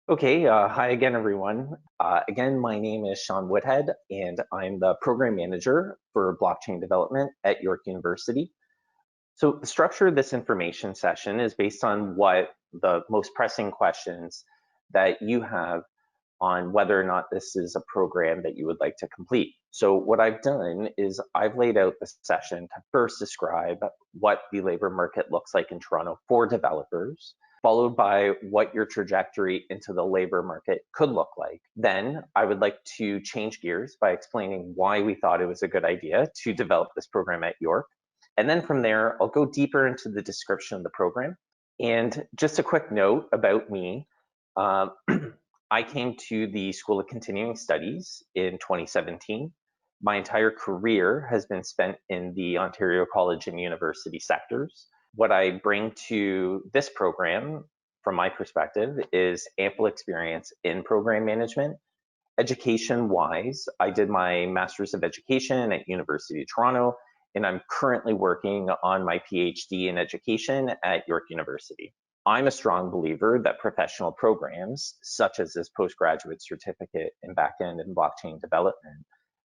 Hi again, everyone. Again, my name is Sean Woodhead, and I'm the program manager for blockchain development at York University. So the structure of this information session is based on what the most pressing questions that you have on whether or not this is a program that you would like to complete. So what I've done is I've laid out the session to first describe what the labor market looks like in Toronto for developers, followed by what your trajectory into the labor market could look like. Then I would like to change gears by explaining why we thought it was a good idea to develop this program at York. And then from there, I'll go deeper into the description of the program. And just a quick note about me. I came to the School of Continuing Studies in 2017. My entire career has been spent in the Ontario College and University sectors. What I bring to this program, from my perspective, is ample experience in program management. Education-wise, I did my Master's of Education at University of Toronto, and I'm currently working on my PhD in education at York University. I'm a strong believer that professional programs, such as this postgraduate certificate in backend and blockchain development,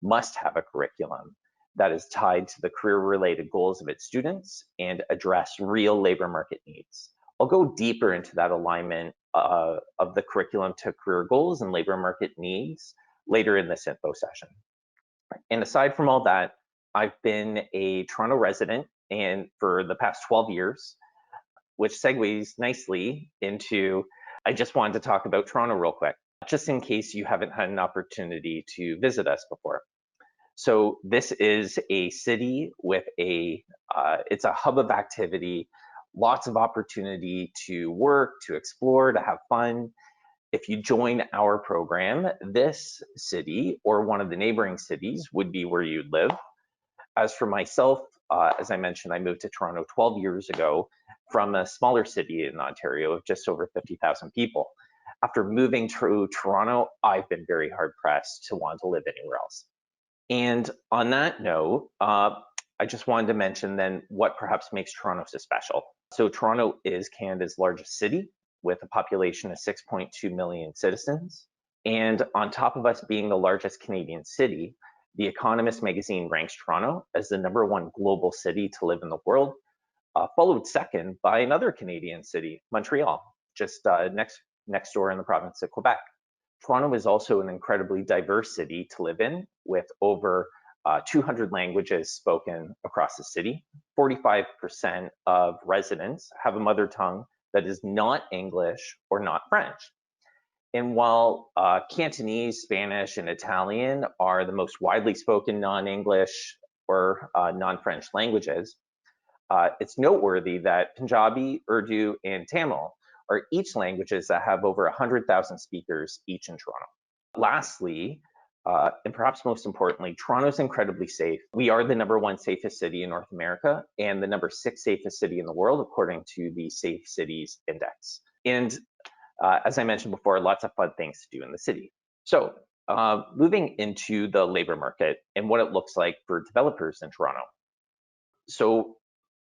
must have a curriculum that is tied to the career-related goals of its students and address real labor market needs. I'll go deeper into that alignment of the curriculum to career goals and labor market needs later in this info session. And aside from all that, I've been a Toronto resident and for the past 12 years, which segues nicely into, I just wanted to talk about Toronto real quick, just in case you haven't had an opportunity to visit us before. So this is a city with it's a hub of activity, lots of opportunity to work, to explore, to have fun. If you join our program, this city or one of the neighboring cities would be where you'd live. As for myself, as I mentioned, I moved to Toronto 12 years ago from a smaller city in Ontario of just over 50,000 people. After moving to Toronto, I've been very hard pressed to want to live anywhere else. And on that note, I just wanted to mention then what perhaps makes Toronto so special. So Toronto is Canada's largest city with a population of 6.2 million citizens. And on top of us being the largest Canadian city, The Economist magazine ranks Toronto as the #1 global city to live in the world, followed second by another Canadian city, Montreal, just next door in the province of Quebec. Toronto is also an incredibly diverse city to live in, with over 200 languages spoken across the city. 45% of residents have a mother tongue that is not English or not French. And while Cantonese, Spanish, and Italian are the most widely spoken non-English or non-French languages, it's noteworthy that Punjabi, Urdu, and Tamil are each languages that have over 100,000 speakers each in Toronto. Lastly, and perhaps most importantly, Toronto is incredibly safe. We are the #1 safest city in North America and the #6 safest city in the world, according to the Safe Cities Index. And as I mentioned before, lots of fun things to do in the city. So moving into the labor market and what it looks like for developers in Toronto. So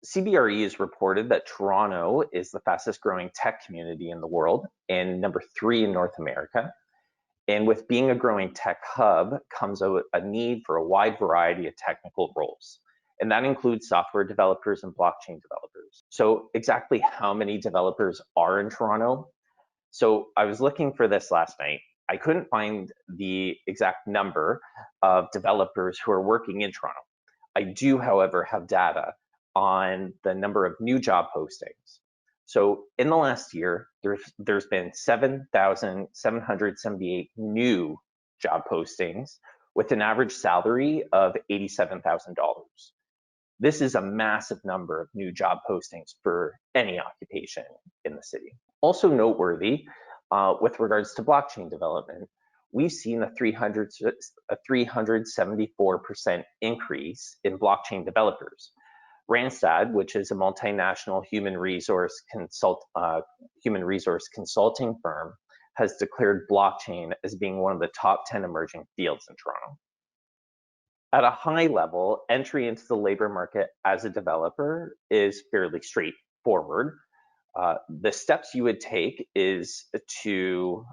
CBRE has reported that Toronto is the fastest growing tech community in the world and #3 in North America. And with being a growing tech hub comes a need for a wide variety of technical roles. And that includes software developers and blockchain developers. So exactly how many developers are in Toronto? So I was looking for this last night. I couldn't find the exact number of developers who are working in Toronto. I do, however, have data on the number of new job postings. So in the last year, there's been 7,778 new job postings with an average salary of $87,000. This is a massive number of new job postings for any occupation in the city. Also noteworthy, with regards to blockchain development, we've seen a 374% increase in blockchain developers. Randstad, which is a multinational human resource consulting firm, has declared blockchain as being one of the top 10 emerging fields in Toronto. At a high level, entry into the labor market as a developer is fairly straightforward. The steps you would take is to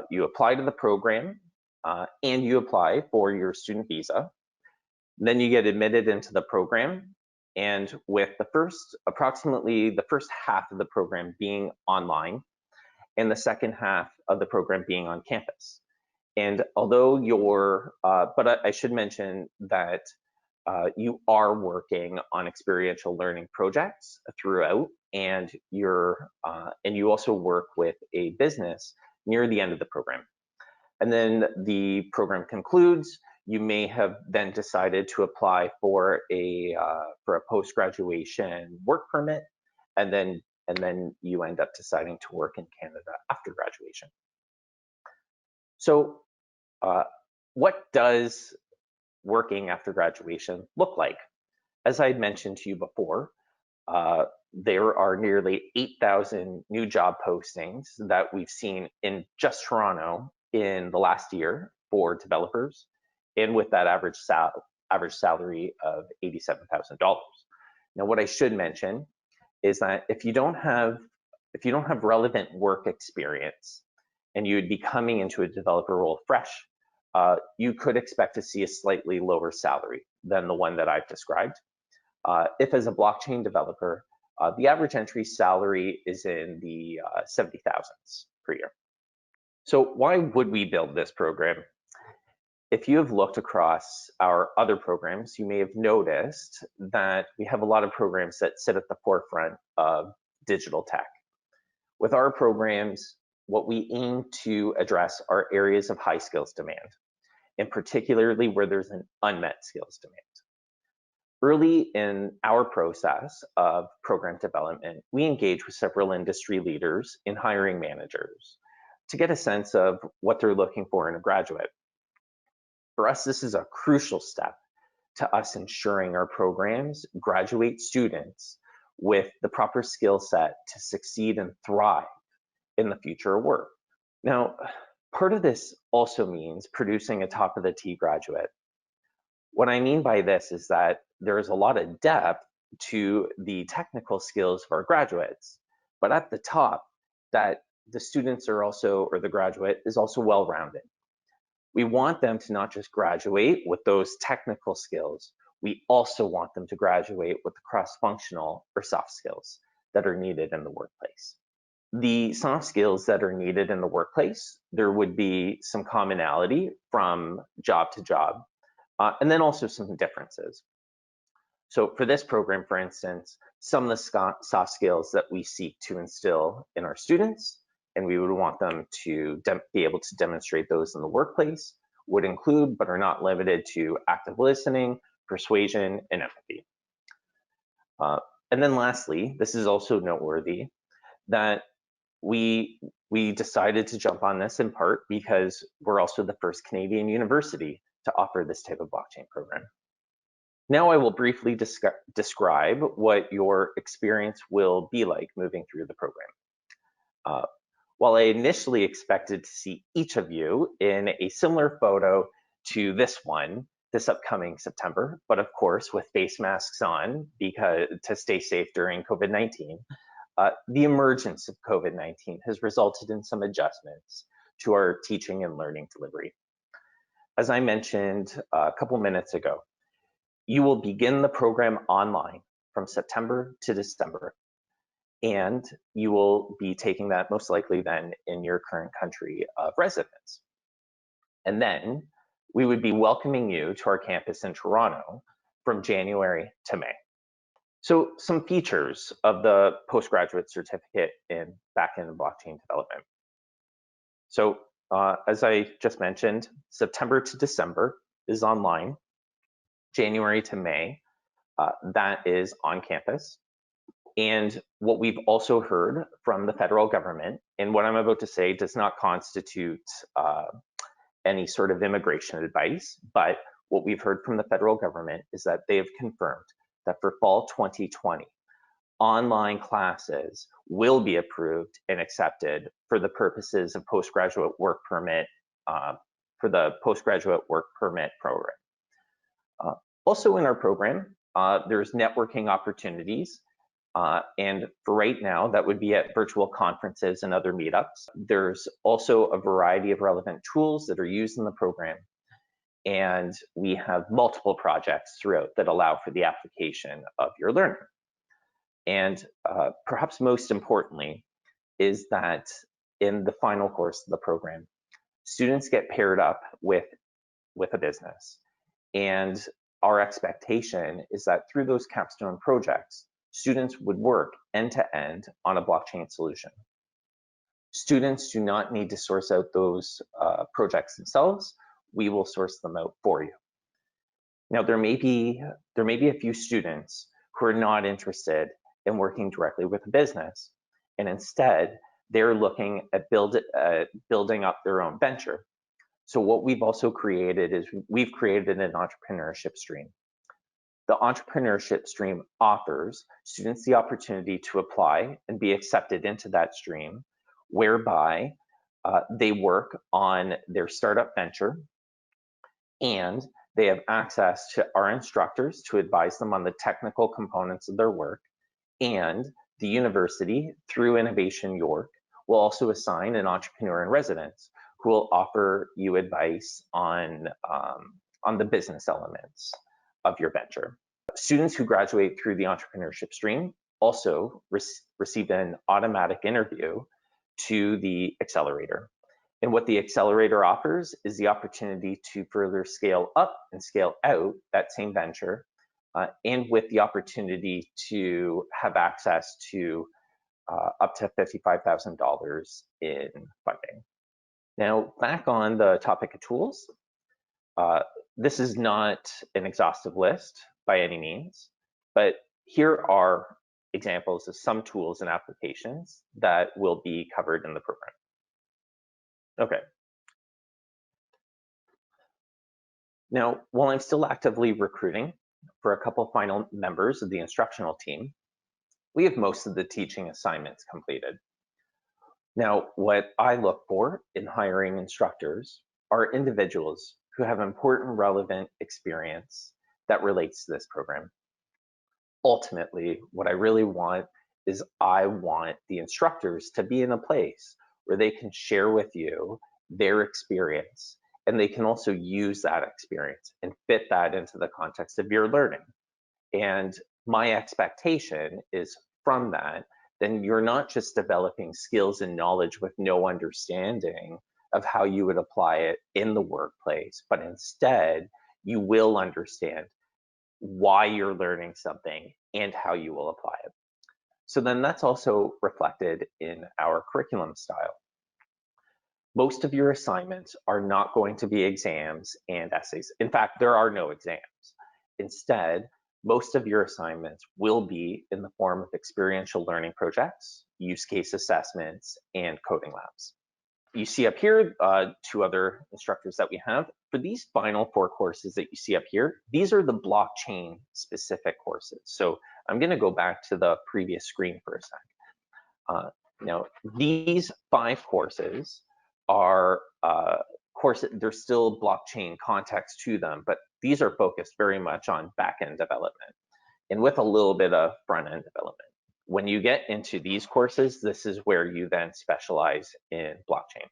you apply to the program and you apply for your student visa. Then you get admitted into the program, and with approximately the first half of the program being online and the second half of the program being on campus. And although but I should mention that you are working on experiential learning projects throughout, and you also work with a business near the end of the program. And then the program concludes. You may have then decided to apply for a post-graduation work permit, and then you end up deciding to work in Canada after graduation. So what does working after graduation look like? As I had mentioned to you before, there are nearly 8,000 new job postings that we've seen in just Toronto in the last year for developers, and with that average salary of $87,000. Now, what I should mention is that if you don't have relevant work experience and you would be coming into a developer role fresh, you could expect to see a slightly lower salary than the one that I've described. If as a blockchain developer, the average entry salary is in the 70,000s per year. So why would we build this program? If you have looked across our other programs, you may have noticed that we have a lot of programs that sit at the forefront of digital tech. With our programs, what we aim to address are areas of high skills demand, and particularly where there's an unmet skills demand. Early in our process of program development, we engage with several industry leaders and hiring managers to get a sense of what they're looking for in a graduate. For us, this is a crucial step to us ensuring our programs graduate students with the proper skill set to succeed and thrive in the future of work. Now, part of this also means producing a top of the T graduate. What I mean by this is that there is a lot of depth to the technical skills of our graduates, but at the top, that the students are also, or the graduate is also well-rounded. We want them to not just graduate with those technical skills, we also want them to graduate with the cross-functional or soft skills that are needed in the workplace. The soft skills that are needed in the workplace, there would be some commonality from job to job, and then also some differences. So for this program, for instance, some of the soft skills that we seek to instill in our students, and we would want them to be able to demonstrate those in the workplace, would include, but are not limited to, active listening, persuasion, and empathy. And then lastly, this is also noteworthy, that we decided to jump on this in part because we're also the first Canadian university to offer this type of blockchain program. Now I will briefly describe what your experience will be like moving through the program. While I initially expected to see each of you in a similar photo to this one this upcoming September, but of course with face masks on to stay safe during COVID-19, the emergence of COVID-19 has resulted in some adjustments to our teaching and learning delivery. As I mentioned a couple minutes ago, you will begin the program online from September to December, and you will be taking that most likely then in your current country of residence. And then we would be welcoming you to our campus in Toronto from January to May. So some features of the postgraduate certificate in backend and blockchain development. So as I just mentioned, September to December is online. January to May, that is on campus. And what we've also heard from the federal government, and what I'm about to say does not constitute any sort of immigration advice, but what we've heard from the federal government is that they have confirmed that for fall 2020, online classes will be approved and accepted for the purposes of postgraduate work permit, for the postgraduate work permit program. Also in our program, there's networking opportunities. And for right now, that would be at virtual conferences and other meetups. There's also a variety of relevant tools that are used in the program. And we have multiple projects throughout that allow for the application of your learning. And perhaps most importantly is that in the final course of the program, students get paired up with a business. And our expectation is that through those capstone projects, students would work end-to-end on a blockchain solution. Students do not need to source out those projects themselves. We will source them out for you. Now, there may be a few students who are not interested in working directly with a business, and instead they're looking at building up their own venture. So what we've also created is we've created an entrepreneurship stream. The entrepreneurship stream offers students the opportunity to apply and be accepted into that stream, whereby they work on their startup venture and they have access to our instructors to advise them on the technical components of their work, and the university, through Innovation York, will also assign an entrepreneur in residence who will offer you advice on the business elements of your venture. Students who graduate through the entrepreneurship stream also receive an automatic interview to the accelerator. And what the accelerator offers is the opportunity to further scale up and scale out that same venture, and with the opportunity to have access to up to $55,000 in funding. Now, back on the topic of tools, this is not an exhaustive list by any means, but here are examples of some tools and applications that will be covered in the program. Okay. Now, while I'm still actively recruiting for a couple final members of the instructional team, we have most of the teaching assignments completed. Now, what I look for in hiring instructors are individuals who have important relevant experience that relates to this program. Ultimately, what I really want is I want the instructors to be in a place where they can share with you their experience, and they can also use that experience and fit that into the context of your learning. And my expectation is from that, then you're not just developing skills and knowledge with no understanding of how you would apply it in the workplace, but instead you will understand why you're learning something and how you will apply it. So then that's also reflected in our curriculum style. Most of your assignments are not going to be exams and essays. In fact, there are no exams. Instead, most of your assignments will be in the form of experiential learning projects, use case assessments, and coding labs. You see up here two other instructors that we have. For these final 4 courses that you see up here, these are the blockchain specific courses. So I'm going to go back to the previous screen for a sec. Now, these 5 courses are there's still blockchain context to them, but these are focused very much on back-end development and with a little bit of front-end development. When you get into these courses, this is where you then specialize in blockchain.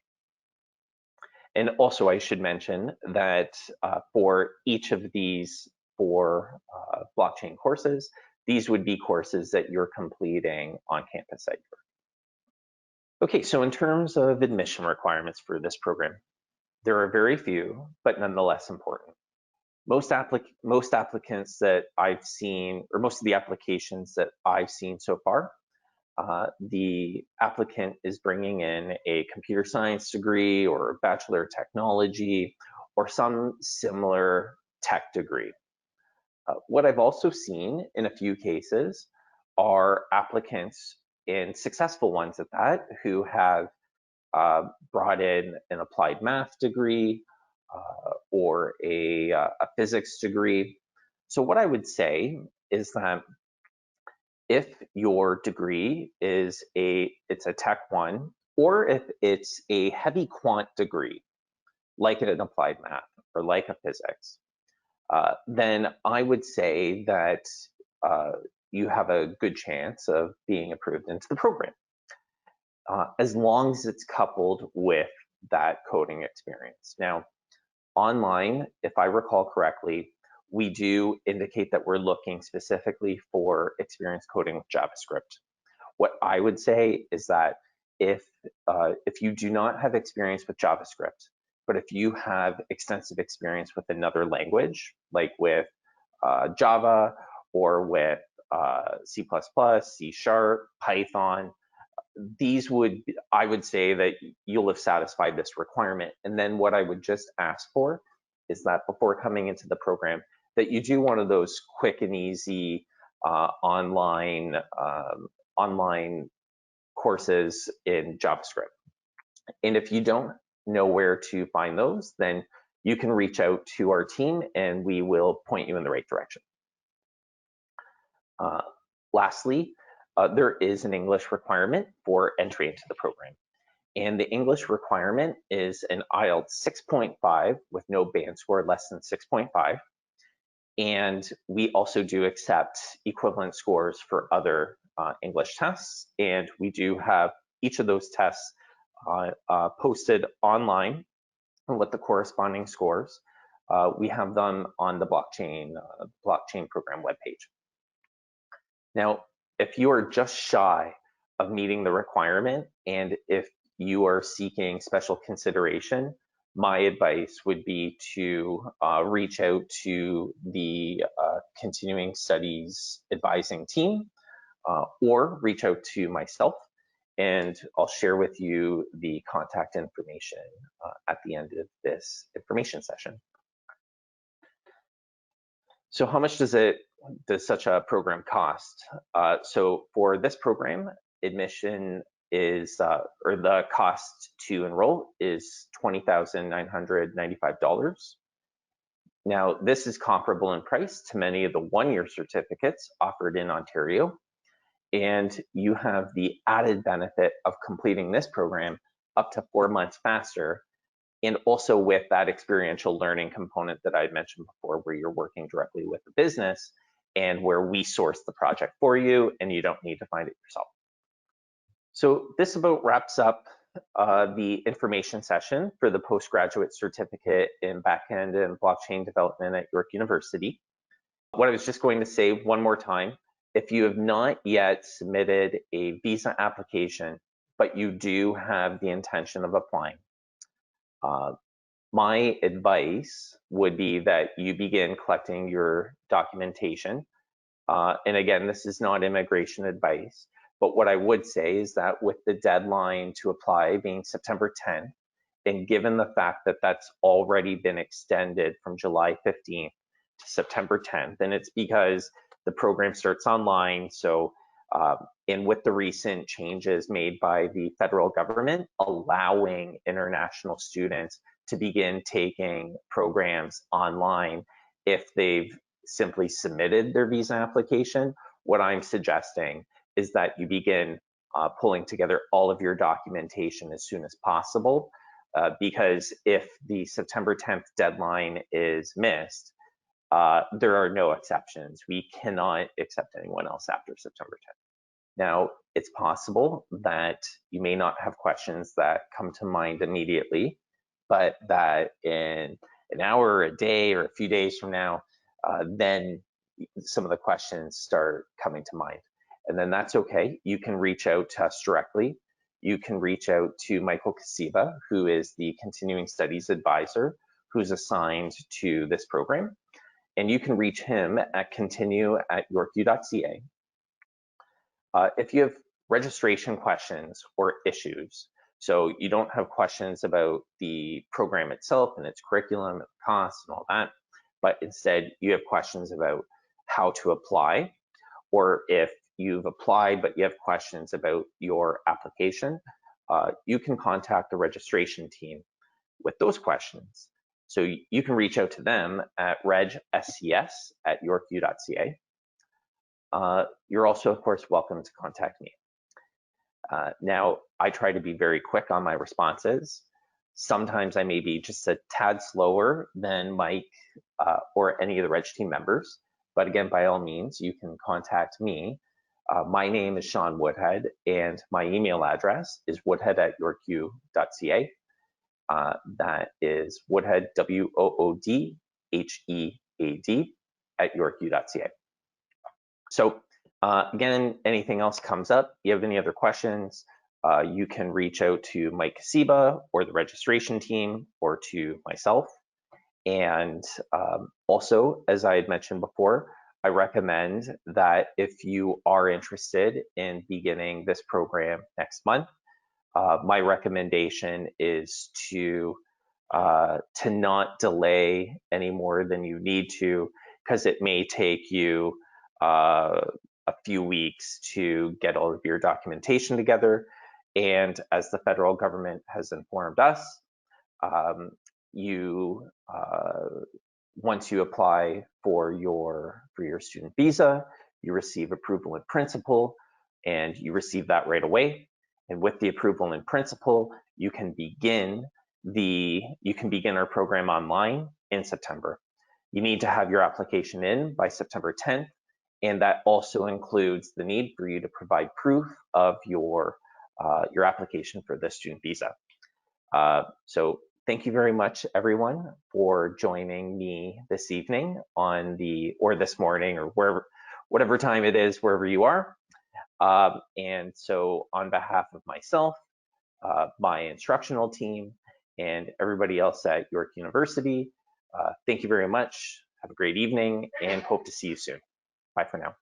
And also, I should mention that for each of these 4 blockchain courses, these would be courses that you're completing on campus at York. Okay, so in terms of admission requirements for this program, there are very few, but nonetheless important. Most applicants that I've seen, or most of the applications that I've seen so far, the applicant is bringing in a computer science degree or a Bachelor of Technology or some similar tech degree. What I've also seen in a few cases are applicants, and successful ones at that, who have brought in an applied math degree or a physics degree. So what I would say is that if your degree is it's a Tech 1, or if it's a heavy quant degree, like an applied math or like a physics, then I would say that you have a good chance of being approved into the program, as long as it's coupled with that coding experience. Now, online, if I recall correctly, we do indicate that we're looking specifically for experience coding with JavaScript. What I would say is that if you do not have experience with JavaScript, but if you have extensive experience with another language, like with Java or with C++, C#, Python, I would say that you'll have satisfied this requirement. And then what I would just ask for is that before coming into the program, that you do one of those quick and easy online courses in JavaScript. And if you don't know where to find those, then you can reach out to our team and we will point you in the right direction. Lastly, there is an English requirement for entry into the program. And the English requirement is an IELTS 6.5 with no band score less than 6.5. And we also do accept equivalent scores for other English tests. And we do have each of those tests posted online with the corresponding scores. We have them on the blockchain program webpage. Now, if you are just shy of meeting the requirement, and if you are seeking special consideration, my advice would be to reach out to the continuing studies advising team or reach out to myself, and I'll share with you the contact information at the end of this information session. So how much does such a program cost? So for this program, admission is, or the cost to enroll is $20,995. Now, this is comparable in price to many of the one-year certificates offered in Ontario, and you have the added benefit of completing this program up to 4 months faster, and also with that experiential learning component that I mentioned before, where you're working directly with the business and where we source the project for you and you don't need to find it yourself. So this about wraps up the information session for the postgraduate certificate in backend and blockchain development at York University. What I was just going to say one more time, if you have not yet submitted a visa application, but you do have the intention of applying, my advice would be that you begin collecting your documentation. And again, this is not immigration advice, but what I would say is that with the deadline to apply being September 10th, and given the fact that that's already been extended from July 15th to September 10th, and it's because the program starts online. So, and with the recent changes made by the federal government, allowing international students to begin taking programs online if they've simply submitted their visa application, what I'm suggesting is that you begin pulling together all of your documentation as soon as possible, because if the September 10th deadline is missed, there are no exceptions. We cannot accept anyone else after September 10th. Now, it's possible that you may not have questions that come to mind immediately, but that in an hour, or a day, or a few days from now, then some of the questions start coming to mind. And then that's okay. You can reach out to us directly. You can reach out to Michael Kasiba, who is the Continuing Studies Advisor, who's assigned to this program. And you can reach him at continue@yorku.ca. If you have registration questions or issues, so you don't have questions about the program itself and its curriculum and costs and all that, but instead you have questions about how to apply, or if you've applied but you have questions about your application, you can contact the registration team with those questions. So you can reach out to them at regscs@yorku.ca. You're also, of course, welcome to contact me. Now, I try to be very quick on my responses. Sometimes I may be just a tad slower than Mike or any of the reg team members, But again, by all means, you can contact me. My name is Sean Woodhead, and my email address is woodhead@yorku.ca. That is Woodhead, WOODHEAD @yorku.ca. So again, anything else comes up, you have any other questions, you can reach out to Mike Kasiba or the registration team or to myself. And also, as I had mentioned before, I recommend that if you are interested in beginning this program next month, my recommendation is to not delay any more than you need to, because it may take you a few weeks to get all of your documentation together. And as the federal government has informed us, once you apply for your student visa, you receive approval in principle, and you receive that right away. And with the approval in principle, you can begin our program online in September. You need to have your application in by September 10th, and that also includes the need for you to provide proof of your application for the student visa. So thank you very much, everyone, for joining me this evening or this morning, or whatever time it is, wherever you are. And so on behalf of myself, my instructional team, and everybody else at York University, thank you very much. Have a great evening and hope to see you soon. Bye for now.